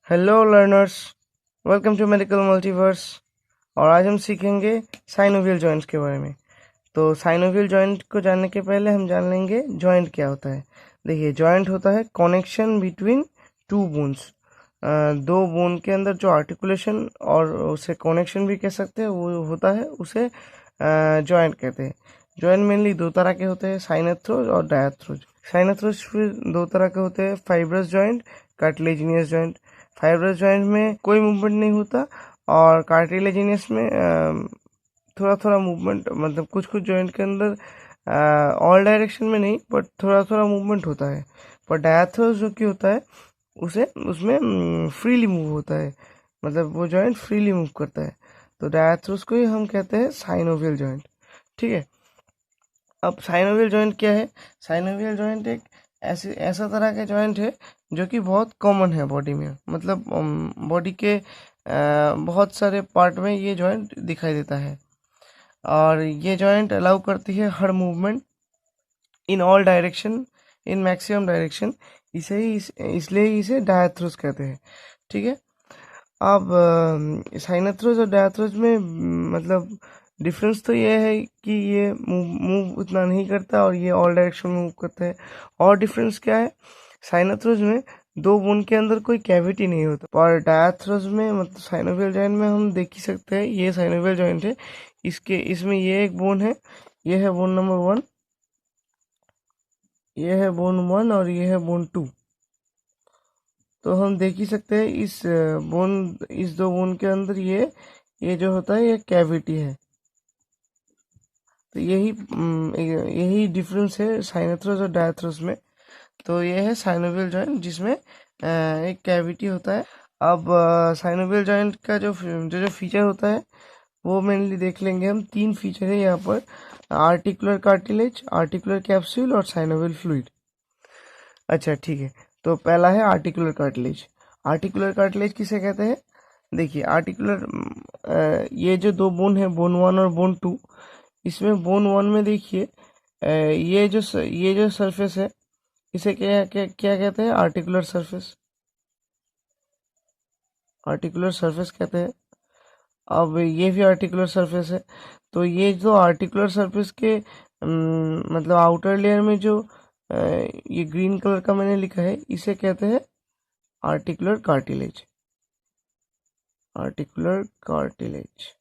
Hello learners, welcome to Medical Multiverse. और आज हम सीखेंगे साइनोवियल जॉइंट्स के बारे में। तो साइनोवियल जॉइंट को जानने के पहले हम जान लेंगे जॉइंट क्या होता है। देखिए, जॉइंट होता है कनेक्शन बिटवीन टू बोन्स। दो बोन के अंदर जो आर्टिकुलेशन और उसे कनेक्शन भी कह सकते हैं वो होता है, उसे जॉइंट कहते हैं। जॉइंट मेनली दो तरह के होते हैं, साइनोथ्रोज और डायाथ्रोज। साइनोथ्रोज फिर दो तरह के होते हैं, fibrous joint, cartilaginous joint. Fibrous joint में कोई मूवमेंट नहीं होता और कार्टिलेजिनियस में थोड़ा थोड़ा मूवमेंट, मतलब कुछ कुछ जॉइंट के अंदर ऑल डायरेक्शन में नहीं बट थोड़ा थोड़ा मूवमेंट होता है। पर डायाथ्रोस जो कि होता है उसे उसमें फ्रीली मूव होता है, मतलब वो जॉइंट फ्रीली मूव करता है। तो डायाथ्रोस को ही हम कहते हैं साइनोवियल जॉइंट। ठीक है। अब साइनोवियल जॉइंट क्या है? साइनोवियल जॉइंट एक ऐसा तरह का जॉइंट है जो कि बहुत कॉमन है बॉडी में, मतलब बॉडी के बहुत सारे पार्ट में ये जॉइंट दिखाई देता है। और ये जॉइंट अलाउ करती है हर movement in all direction, in maximum direction. इसलिए ही इसे डायाथ्रोस कहते हैं। ठीक है। अब साइनाथ्रोज और डायाथ्रोज में मतलब डिफरेंस तो ये है कि ये मूव मूव उतना नहीं करता और ये ऑल डायरेक्शन में मूव करता है। और डिफरेंस क्या है? साइनाथ्रोज में दो बोन के अंदर कोई कैविटी नहीं होता, और डायाथ्रोज में मतलब साइनोवियल जॉइंट में हम देख ही सकते हैं, ये साइनोवियल जॉइंट है। इसमें ये एक बोन है, ये है बोन नंबर 1, ये है बोन 1 और ये है बोन 2। तो हम देख ही सकते हैं इस दो बोन के अंदर ये जो होता है ये कैविटी है। तो यही डिफरेंस है साइनोथ्रोस और डायाथ्रोस में। तो ये है साइनोवियल जॉइंट जिसमें एक कैविटी होता है। अब साइनोवियल जॉइंट का जो फीचर होता है वो मेनली देख लेंगे हम। तीन फीचर है यहाँ पर: आर्टिकुलर कार्टिलेज, आर्टिकुलर कैप्सूल और साइनोवियल फ्लूइड। अच्छा, ठीक है। तो पहला है आर्टिकुलर कार्टिलेज। आर्टिकुलर कार्टिलेज किसे कहते हैं? देखिए, ये जो दो बोन है, बोन 1 और बोन 2, इसमें बोन 1 में देखिए ये जो सरफेस है इसे क्या क्या क्या कहते हैं? Articular surface. आर्टिकुलर सरफेस कहते हैं। अब ये भी आर्टिकुलर सरफेस है। तो ये जो आर्टिकुलर सरफेस के मतलब आउटर लेयर में जो ये ग्रीन कलर का मैंने लिखा है इसे कहते हैं आर्टिकुलर कार्टिलेज। Articular cartilage.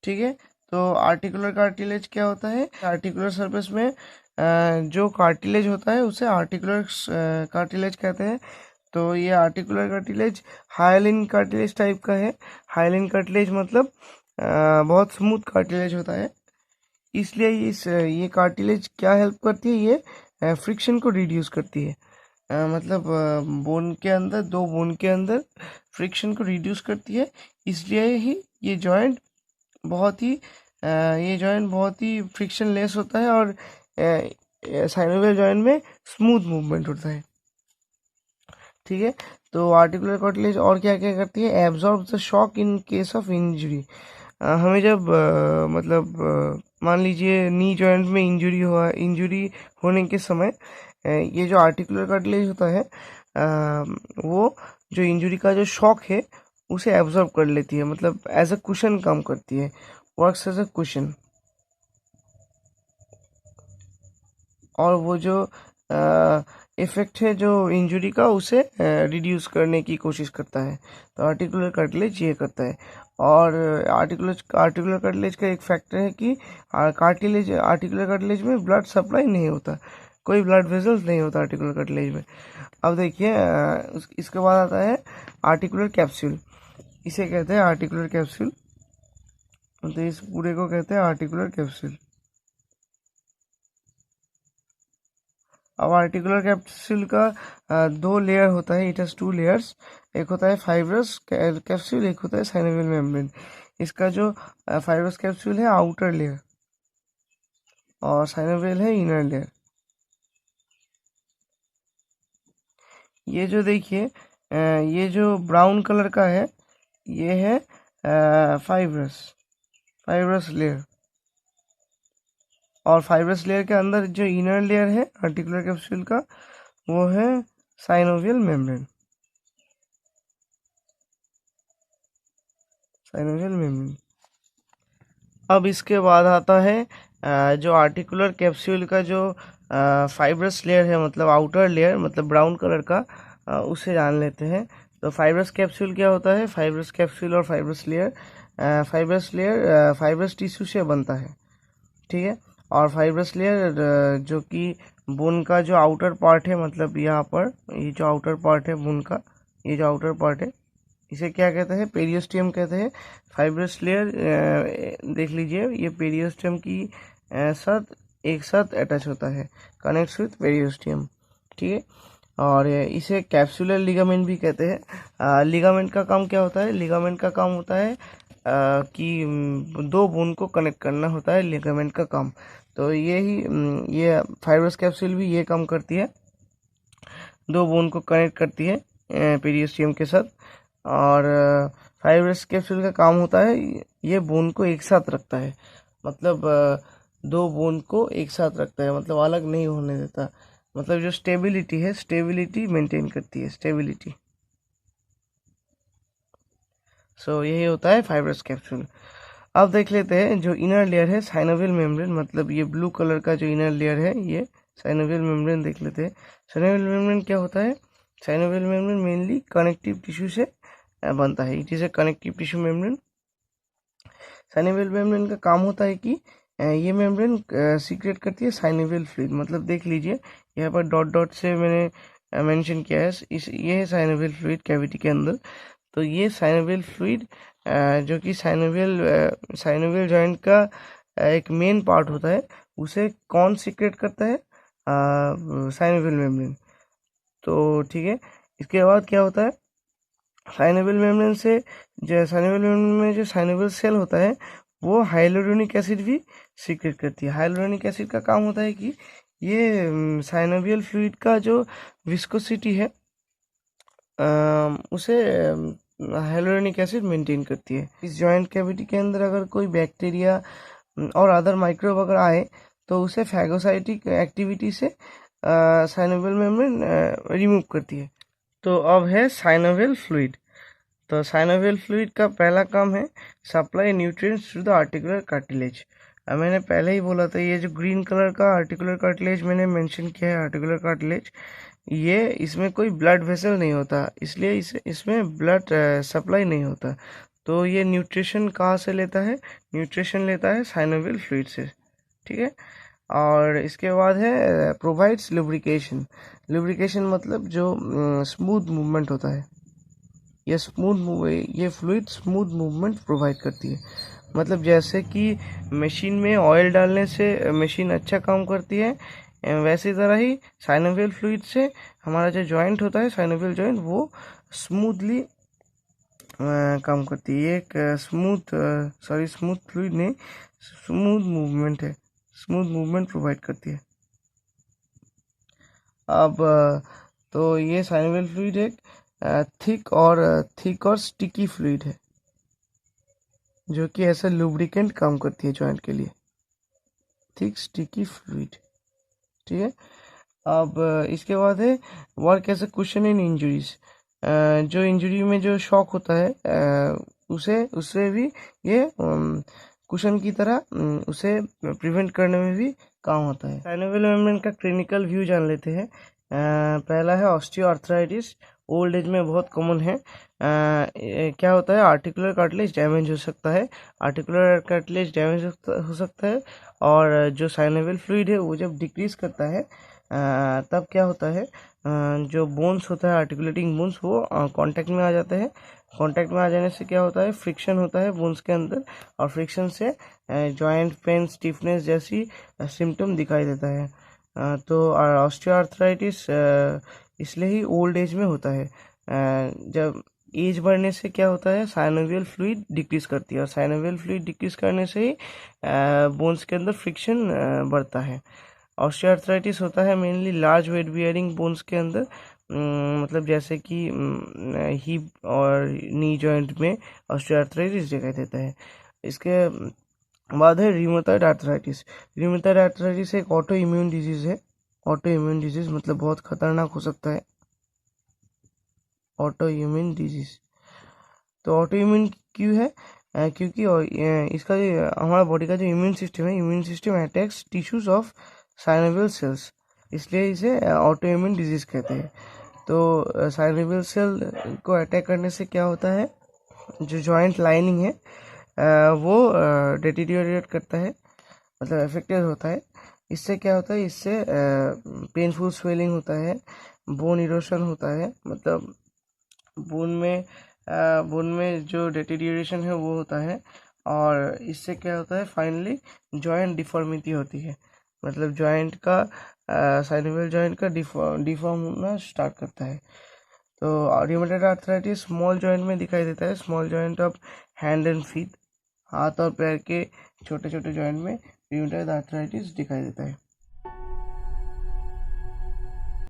ठीक है। तो आर्टिकुलर कार्टिलेज क्या होता है? आर्टिकुलर सरफेस में जो कार्टिलेज होता है उसे आर्टिकुलर कार्टिलेज कहते हैं। तो ये articular cartilage hyaline cartilage type का है। हाइलिन कार्टिलेज मतलब बहुत स्मूथ कार्टिलेज होता है। इसलिए ये कार्टिलेज क्या हेल्प करती है? ये फ्रिक्शन को रिड्यूस करती है। मतलब बोन के अंदर, दो बोन के अंदर फ्रिक्शन को रिड्यूस करती है। इसलिए ही ये जॉइंट ये जॉइंट बहुत ही फ्रिक्शन लेस होता है और साइनोवियल जॉइंट में स्मूथ मूवमेंट होता है। ठीक है। तो आर्टिकुलर कार्टिलेज और क्या क्या करती है? Absorb the shock in case of injury. हमें जब मान लीजिए नी जॉइंट में इंजरी होने के समय ये जो आर्टिकुलर कार्टिलेज होता है वो जो इंजरी का जो शॉक है उसे एब्जॉर्ब कर लेती है, मतलब एज अ कुशन काम करती है, वर्क्स एज अ कुशन। और वो जो इफेक्ट है जो इंजरी का उसे रिड्यूस करने की कोशिश करता है। तो आर्टिकुलर कार्टिलेज ये करता है। और आर्टिकुलर कार्टिलेज का एक फैक्टर है कि आर्टिकुलर कार्टिलेज में ब्लड सप्लाई नहीं होता, कोई ब्लड वेसल्स नहीं होता आर्टिकुलर कार्टिलेज में। अब देखिए, इसके बाद आता है आर्टिकुलर कैप्सूल। इसे कहते हैं आर्टिकुलर कैप्सूल। तो इस पूरे को कहते हैं आर्टिकुलर कैप्सूल। अब आर्टिकुलर कैप्सूल का दो लेयर होता है, इट हैज टू लेयर्स। एक होता है फाइब्रस कैप्सूल, एक होता है साइनोवियल मेम्ब्रेन। इसका जो फाइब्रस कैप्सूल है आउटर लेयर और साइनोवियल है इनर लेयर। ये जो देखिए ये जो ब्राउन कलर का है ये है फाइब्रस फाइब्रस लेयर। और फाइब्रस लेयर के अंदर जो इनर लेयर है आर्टिकुलर कैप्सूल का वो है साइनोवियल मेम्ब्रेन। Synovial membrane. अब इसके बाद आता है जो आर्टिकुलर कैप्सूल का जो फाइब्रस लेयर है, मतलब आउटर लेयर, मतलब ब्राउन कलर का, उसे जान लेते हैं। तो फाइब्रस कैप्सूल क्या होता है? फाइब्रस कैप्सूल और फाइब्रस लेयर, फाइब्रस टिश्यू से बनता है, ठीक है। और फाइब्रस लेयर जो कि बोन का जो आउटर पार्ट है, मतलब यहाँ पर ये जो आउटर पार्ट है बोन का, ये जो आउटर पार्ट है, इसे क्या कहते हैं? पेरियोस्टियम कहते हैं। फाइब्रस लेयर देख लीजिए, ये पेरियोस्टियम की साथ एक साथ अटैच होता है, कनेक्ट्स विथ पेरियोस्टियम, ठीक है। और इसे कैप्सुलर लिगामेंट भी कहते हैं। लिगामेंट का काम क्या होता है? लिगामेंट का काम होता है कि दो बोन को कनेक्ट करना होता है, लिगामेंट का काम। तो ये फाइब्रस कैप्सूल भी ये काम करती है, दो बोन को कनेक्ट करती है पेरियोस्टियम के साथ। और फाइब्रस कैप्सूल का काम होता है ये बोन को एक साथ रखता है, मतलब दो बोन को एक साथ रखता है, मतलब अलग नहीं होने देता, मतलब जो स्टेबिलिटी है, स्टेबिलिटी मेंटेन करती है, स्टेबिलिटी। सो यही होता है फाइब्रस कैप्सूल। अब देख लेते हैं जो इनर लेयर है, साइनोवियल मेम्ब्रेन, मतलब ये ब्लू कलर का जो इनर लेयर है, ये साइनोवियल मेम्ब्रेन देख लेते हैं। साइनोवियल मेम्ब्रेन क्या होता है? Synovial membrane mainly connective tissue से बनता है। It is a connective tissue membrane. Synovial membrane का काम होता है कि ये मेम्ब्रेन सीक्रेट करती है साइनोवियल फ्लूइड, मतलब देख लीजिए यहाँ पर डॉट डॉट से मैंने मेंशन किया है, ये है साइनोवियल फ्लूइड कैविटी के अंदर। तो ये साइनोवियल फ्लूइड जो कि साइनोवियल जॉइंट का एक मेन पार्ट होता है, उसे कौन सीक्रेट करता है? Synovial membrane. तो ठीक है, इसके बाद क्या होता है? साइनोवियल मेम्ब्रेन से जो साइनोवियल मेम्ब्रेन में जो साइनोवियल सेल होता है, वो हाइलुरोनिक एसिड भी सीक्रेट करती है। हाइलुरोनिक एसिड का काम होता है कि ये साइनोवियल फ्लूइड का जो विस्कोसिटी है उसे हाइलुरोनिक एसिड मेंटेन करती है। इस जॉइंट कैविटी के अंदर अगर कोई बैक्टीरिया और अदर माइक्रोब अगर आए, तो उसे फैगोसाइटिक एक्टिविटी से साइनोवियल मेम्ब्रेन रिमूव करती है। तो अब है साइनोवियल फ्लूइड। तो साइनोवियल फ्लूइड का पहला काम है supply nutrients to the articular cartilage. मैंने पहले ही बोला था, ये जो ग्रीन कलर का आर्टिकुलर कार्टिलेज मैंने मेंशन किया है, आर्टिकुलर कार्टिलेज, ये इसमें कोई ब्लड वेसल नहीं होता, इसलिए इसमें ब्लड सप्लाई नहीं होता। तो ये न्यूट्रिशन कहाँ से लेता है? न्यूट्रिशन लेता है साइनोवियल फ्लूइड से, ठीक है। और इसके बाद है प्रोवाइड्स लुब्रिकेशन। लुब्रिकेशन मतलब जो स्मूथ मूवमेंट होता है, ये फ्लूइड स्मूथ मूवमेंट प्रोवाइड करती है। मतलब जैसे कि मशीन में ऑयल डालने से मशीन अच्छा काम करती है, वैसी तरह ही साइनोवियल फ्लूइड से हमारा जो जॉइंट होता है, साइनोवियल जॉइंट, वो स्मूथली काम करती है। ये एक स्मूथ फ्लूइड नहीं, स्मूथ मूवमेंट है, स्मूथ मूवमेंट प्रोवाइड करती है। अब तो ये साइनोवियल फ्लूइड एक थिक और स्टिकी फ्लूइड है, जो कि ऐसा लुब्रिकेंट काम करती है जॉइंट के लिए, थिक स्टिकी फ्लूइड, ठीक है। अब इसके बाद है work as a cushion in injuries. जो इंजरी में जो शॉक होता है उससे भी ये कुशन की तरह उसे प्रिवेंट करने में भी काम होता है। साइनोवियल मेम्ब्रेन का क्लिनिकल व्यू जान लेते हैं। पहला है ऑस्टियोआर्थराइटिस, ओल्ड एज में बहुत कॉमन है। क्या होता है? आर्टिकुलर कार्टिलेज डैमेज हो सकता है, आर्टिकुलर कार्टिलेज डैमेज हो सकता है। और जो साइनोवियल फ्लूइड है वो जब डिक्रीज करता है तब क्या होता है? जो बोन्स होता है, आर्टिकुलेटिंग बोन्स, वो कांटेक्ट में आ जाते हैं। कांटेक्ट में आ जाने से क्या होता है? फ्रिक्शन होता है बोन्स के अंदर, और फ्रिक्शन से जॉइंट पेन, स्टिफनेस जैसी सिम्टम दिखाई देता है। तो ऑस्टियोआर्थराइटिस इसलिए ही ओल्ड एज में होता है। जब एज बढ़ने से क्या होता है? साइनोवियल फ्लूइड डिक्रीज करती है, और साइनोवियल फ्लूइड डिक्रीज करने से ही बोन्स के अंदर फ्रिक्शन बढ़ता है। ऑस्टियोआर्थराइटिस होता है mainly large weight bearing bones के अंदर, मतलब जैसे कि हिप और नी जॉइंट में ऑस्टियोआर्थराइटिस दिखाई देता है। इसके बाद है रियोमेटॉइड आर्थराइटिस। रियोमेटॉइड आर्थराइटिस एक ऑटो इम्यून डिजीज है। ऑटो इम्यून डिजीज मतलब बहुत खतरनाक हो सकता है, ऑटो इम्यून डिजीज। तो ऑटो इम्यून क्यों है? क्योंकि इसका जो हमारा बॉडी का जो इम्यून सिस्टम है, immune system attacks tissues of synovial cells, इसलिए इसे ऑटो इम्यून डिजीज कहते हैं। तो साइनोवियल सेल को अटैक करने से क्या होता है, जो जॉइंट लाइनिंग है वो डिटीरियोरेट करता है, मतलब अफेक्टेड होता है। इससे क्या होता है, इससे पेनफुल स्वेलिंग होता है, बोन इरोशन होता है, मतलब बोन में जो डिटीरियोरेशन है वो होता है। और इससे क्या होता है, फाइनली जॉइंट डिफॉर्मिटी होती है, मतलब जॉइंट का साइनोवियल जॉइंट का डिफॉर्म होना स्टार्ट करता है। तो रियोमेटॉइड आर्थराइटिस स्मॉल जॉइंट में दिखाई देता है, small joint of hand and feet, हाथ और पैर के छोटे छोटे जॉइंट में रियोमेटॉइड आर्थराइटिस दिखाई देता है।